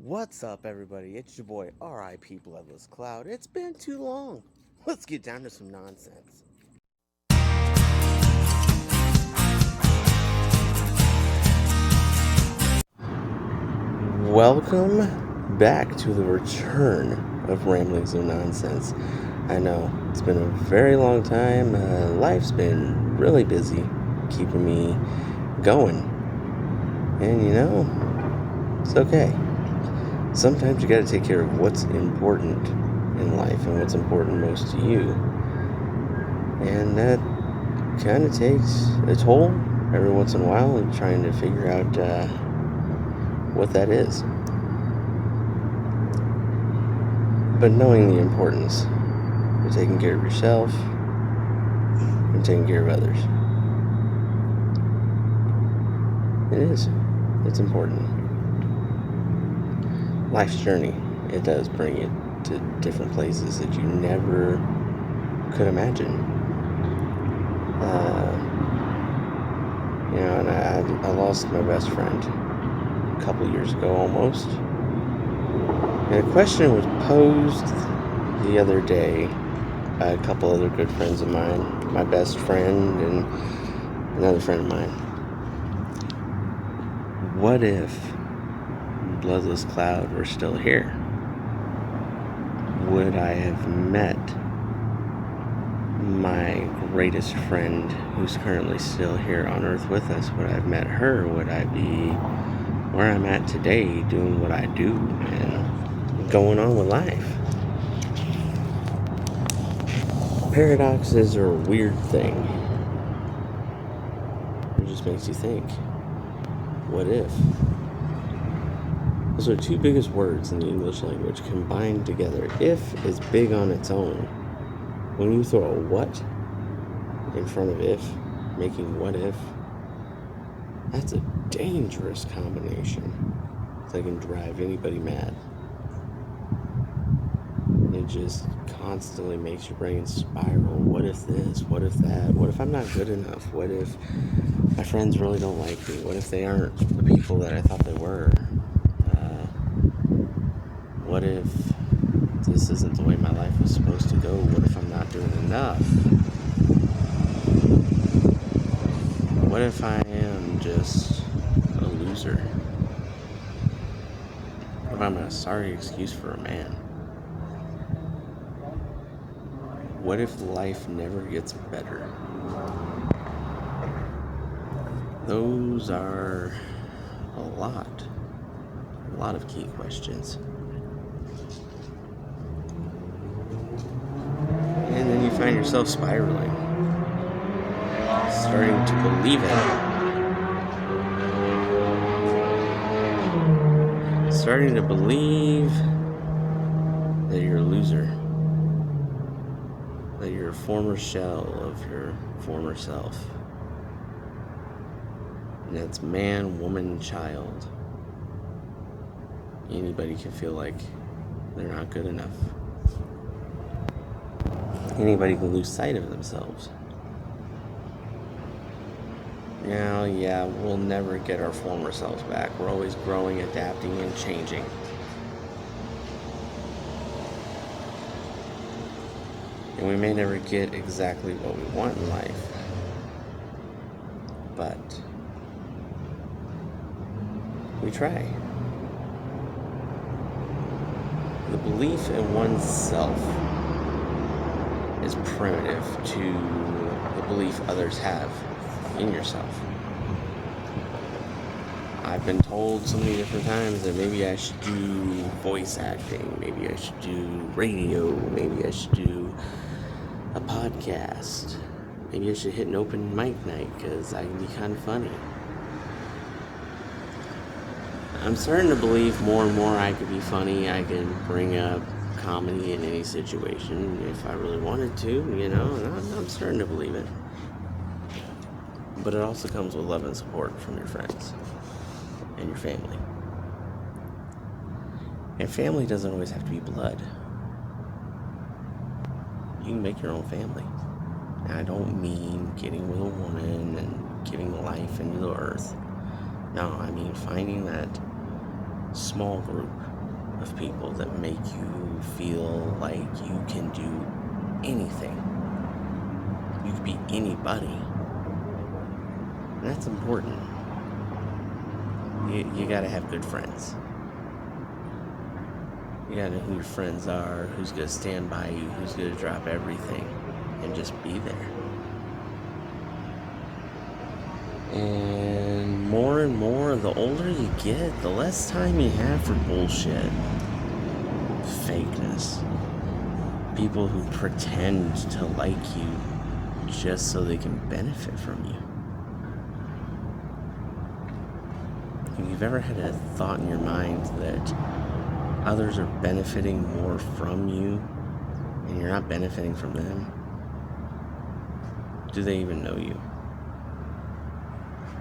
What's up, everybody? It's your boy, R.I.P. Bloodless Cloud. It's been too long. Let's get down to some nonsense. Welcome back to the return of Ramblings of Nonsense. I know, it's been a very long time. Life's been really busy, keeping me going. And it's okay. Sometimes you gotta take care of what's important in life and what's important most to you. And that kind of takes a toll every once in a while and trying to figure out what that is. But knowing the importance of taking care of yourself and taking care of others. It's important. Life's journey, it does bring you to different places that you never could imagine. And I lost my best friend a couple years ago almost. And a question was posed the other day by a couple other good friends of mine, my best friend and another friend of mine. What if Bloodless Cloud were still here? Would I have met my greatest friend who's currently still here on Earth with us? Would I have met her? Would I be where I'm at today doing what I do and going on with life? Paradoxes are a weird thing. It just makes you think, what if? Those are two biggest words in the English language combined together. If is big on its own. When you throw a what in front of if, making what if, that's a dangerous combination. That can drive anybody mad. It just constantly makes your brain spiral. What if this? What if that? What if I'm not good enough? What if my friends really don't like me? What if they aren't the people that I thought they were? What if this isn't the way my life was supposed to go? What if I'm not doing enough? What if I am just a loser? What if I'm a sorry excuse for a man? What if life never gets better? Those are a lot of key questions. And then you find yourself spiraling, starting to believe it. Starting to believe that you're a loser. That you're a former shell of your former self. And that's man, woman, child. Anybody can feel like they're not good enough. Anybody can lose sight of themselves. Now, yeah, we'll never get our former selves back. We're always growing, adapting, and changing. And we may never get exactly what we want in life. But we try. The belief in oneself is primitive to the belief others have in yourself. I've been told so many different times that maybe I should do voice acting, maybe I should do radio, maybe I should do a podcast, maybe I should hit an open mic night because I can be kind of funny. I'm starting to believe more and more I could be funny. I can bring up comedy in any situation if I really wanted to, and I'm starting to believe it. But it also comes with love and support from your friends and your family. And family doesn't always have to be blood. You can make your own family. And I don't mean getting with a woman and giving life into the earth. No, I mean finding that small group of people that make you feel like you can do anything. You could be anybody. And that's important. You gotta have good friends. You gotta know who your friends are, who's gonna stand by you, who's gonna drop everything and just be there. And more, the older you get, the less time you have for bullshit. Fakeness. People who pretend to like you just so they can benefit from you. If you've ever had a thought in your mind that others are benefiting more from you and you're not benefiting from them, do they even know you?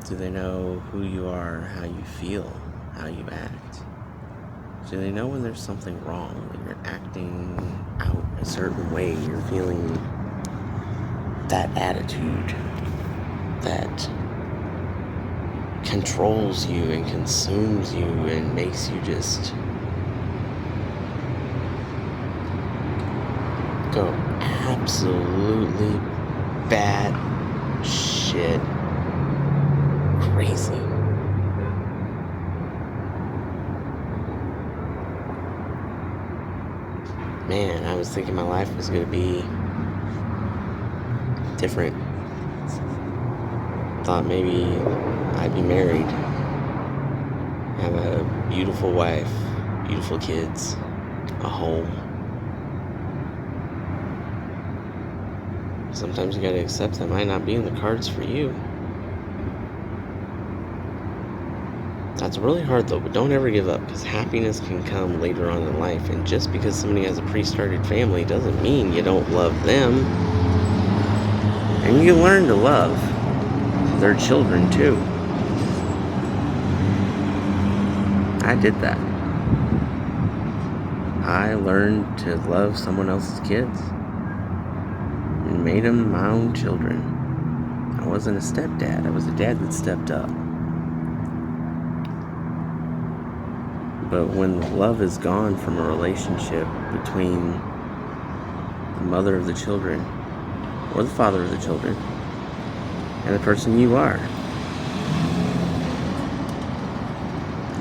Do they know who you are, how you feel, how you act? Do they know when there's something wrong, when you're acting out a certain way, you're feeling that attitude that controls you and consumes you and makes you just go absolutely bad shit crazy? Man, I was thinking my life was going to be different. Thought maybe I'd be married, have a beautiful wife, beautiful kids, a home. Sometimes you gotta accept that might not be in the cards for you. That's really hard though, but don't ever give up, because happiness can come later on in life, and just because somebody has a pre-started family doesn't mean you don't love them. And you learn to love their children too. I did that. I learned to love someone else's kids and made them my own children. I wasn't a stepdad, I was a dad that stepped up. But when love is gone from a relationship between the mother of the children or the father of the children and the person you are,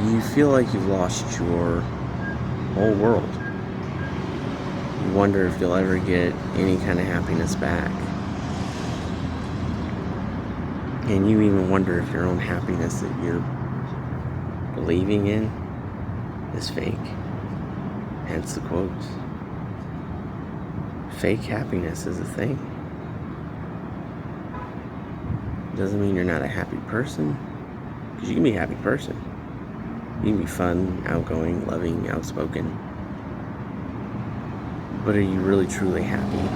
you feel like you've lost your whole world. You wonder if you'll ever get any kind of happiness back. And you even wonder if your own happiness that you're believing in is fake. Hence the quotes. Fake happiness is a thing. Doesn't mean you're not a happy person, because you can be a happy person. You can be fun, outgoing, loving, outspoken. But are you really truly happy?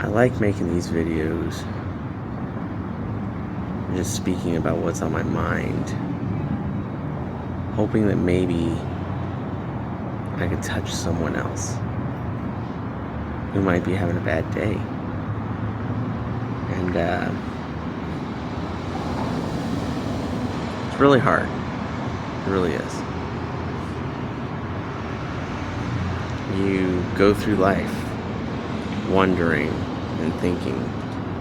I like making these videos, just speaking about what's on my mind, hoping that maybe I could touch someone else who might be having a bad day. And it's really hard. It really is. You go through life wondering and thinking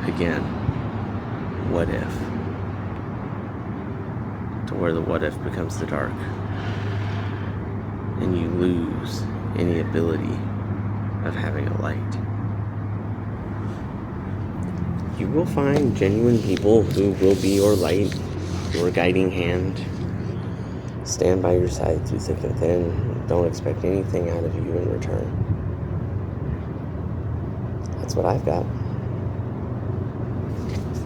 again, what if? To where the what if becomes the dark. And you lose any ability of having a light. You will find genuine people who will be your light, your guiding hand, stand by your side through thick and thin. Don't expect anything out of you in return. That's what I've got.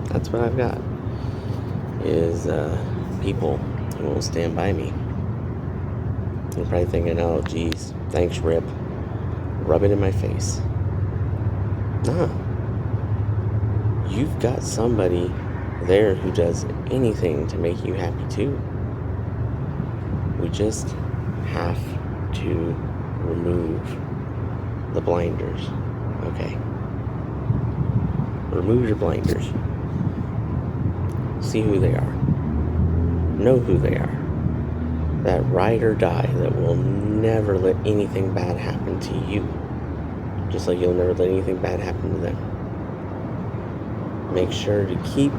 That's what I've got, is people who will stand by me. You're probably thinking, oh geez, thanks Rip. Rub it in my face. Nah. You've got somebody there who does anything to make you happy too. We just have to remove the blinders. Okay. Remove your blinders. See who they are. Know who they are. That ride or die that will never let anything bad happen to you. Just like you'll never let anything bad happen to them. Make sure to keep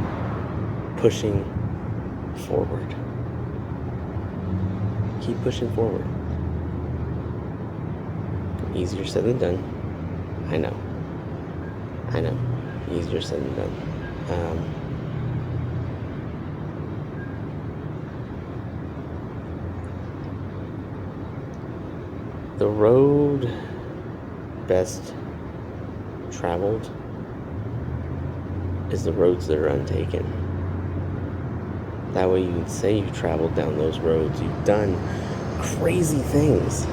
pushing forward. Keep pushing forward. Easier said than done. I know. Easier said than done. The road best traveled is the roads that are untaken. That way you can say you've traveled down those roads. You've done crazy things.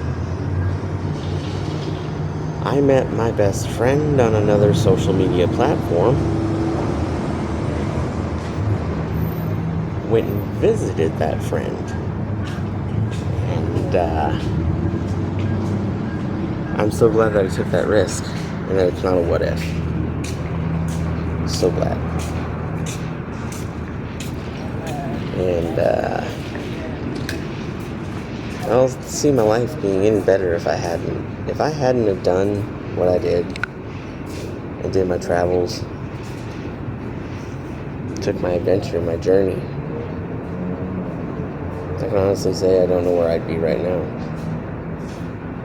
I met my best friend on another social media platform. Went and visited that friend. And I'm so glad that I took that risk and that it's not a what if. So glad. And I don't see my life being any better if I hadn't have done what I did and did my travels, took my adventure, my journey. I can honestly say I don't know where I'd be right now.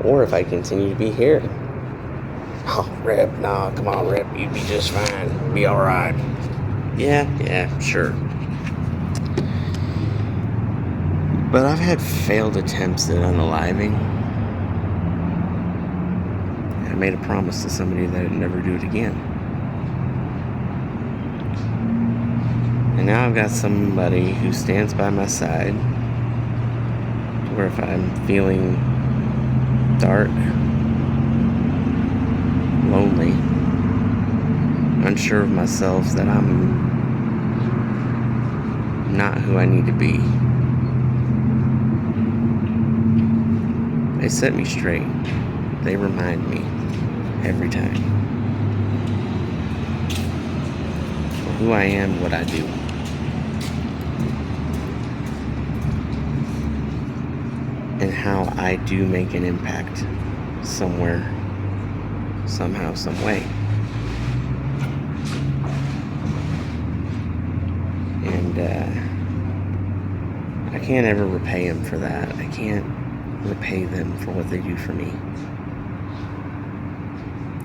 Or if I continue to be here. Oh, Rip, no, come on, Rip, you'd be just fine. Be alright. Yeah, sure. But I've had failed attempts at unaliving. I made a promise to somebody that I'd never do it again. And now I've got somebody who stands by my side, where if I'm feeling dark, lonely, unsure of myself, that I'm not who I need to be, they set me straight. They remind me every time of who I am, what I do. And how I do make an impact somewhere, somehow, some way. And I can't ever repay them for that. I can't repay them for what they do for me.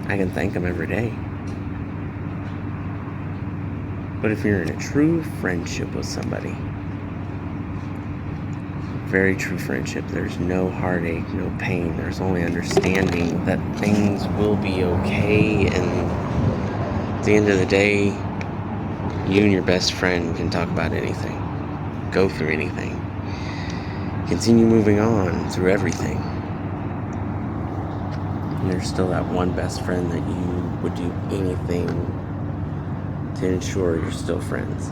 I can thank them every day. But if you're in a true friendship with somebody, very true friendship, there's no heartache, no pain. There's only understanding that things will be okay, and at the end of the day, you and your best friend can talk about anything, go through anything, continue moving on through everything. And there's still that one best friend that you would do anything to ensure you're still friends.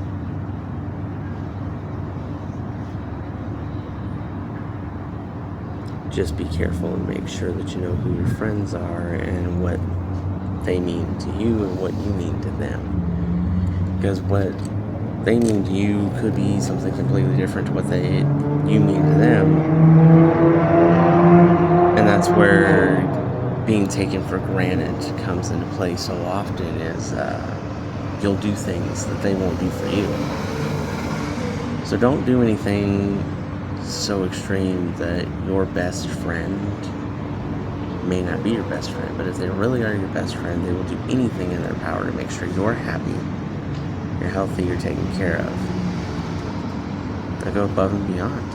Just be careful and make sure that you know who your friends are and what they mean to you and what you mean to them. Because what they mean to you could be something completely different to what you mean to them. And that's where being taken for granted comes into play so often, is you'll do things that they won't do for you. So don't do anything so extreme that your best friend may not be your best friend. But if they really are your best friend, they will do anything in their power to make sure you're happy, you're healthy, you're taken care of. They go above and beyond.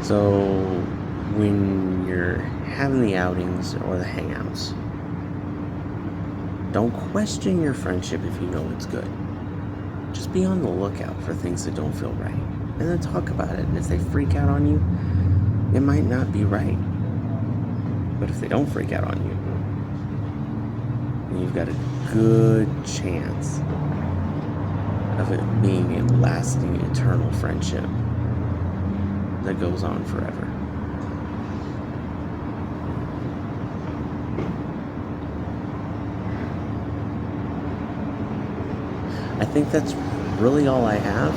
So when you're having the outings or the hangouts, don't question your friendship if you know it's good. Just be on the lookout for things that don't feel right, and then talk about it. And if they freak out on you, it might not be right. But if they don't freak out on you, then you've got a good chance of it being a lasting, eternal friendship that goes on forever. I think that's really all I have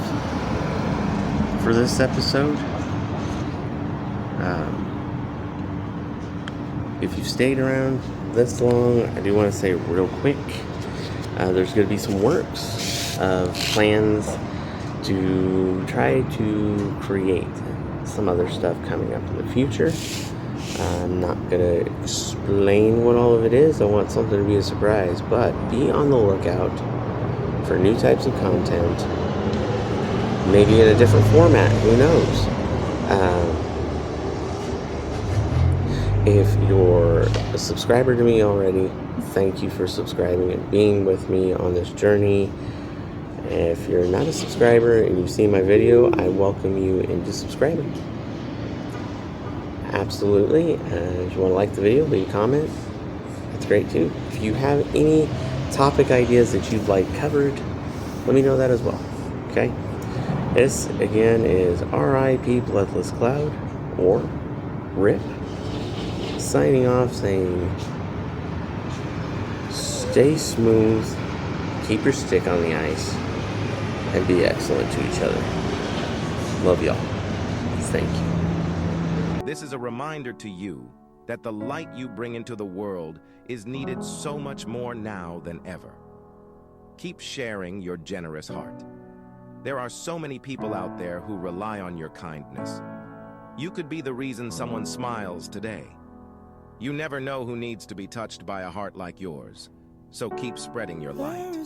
for this episode. If you stayed around this long, I do want to say real quick, there's going to be some works of plans to try to create some other stuff coming up in the future. I'm not going to explain what all of it is. I want something to be a surprise, but be on the lookout for new types of content, maybe in a different format, who knows. If you're a subscriber to me already, thank you for subscribing and being with me on this journey. If you're not a subscriber and you've seen my video, I welcome you into subscribing. Absolutely. If you want to like the video, leave a comment. That's great too. If you have any topic ideas that you'd like covered, let me know that as well. Okay? This, again, is R.I.P. Bloodless Cloud, or RIP. Signing off saying, stay smooth, keep your stick on the ice, and be excellent to each other. Love y'all. Thank you. This is a reminder to you that the light you bring into the world is needed so much more now than ever. Keep sharing your generous heart. There are so many people out there who rely on your kindness. You could be the reason someone smiles today. You never know who needs to be touched by a heart like yours, so keep spreading your light.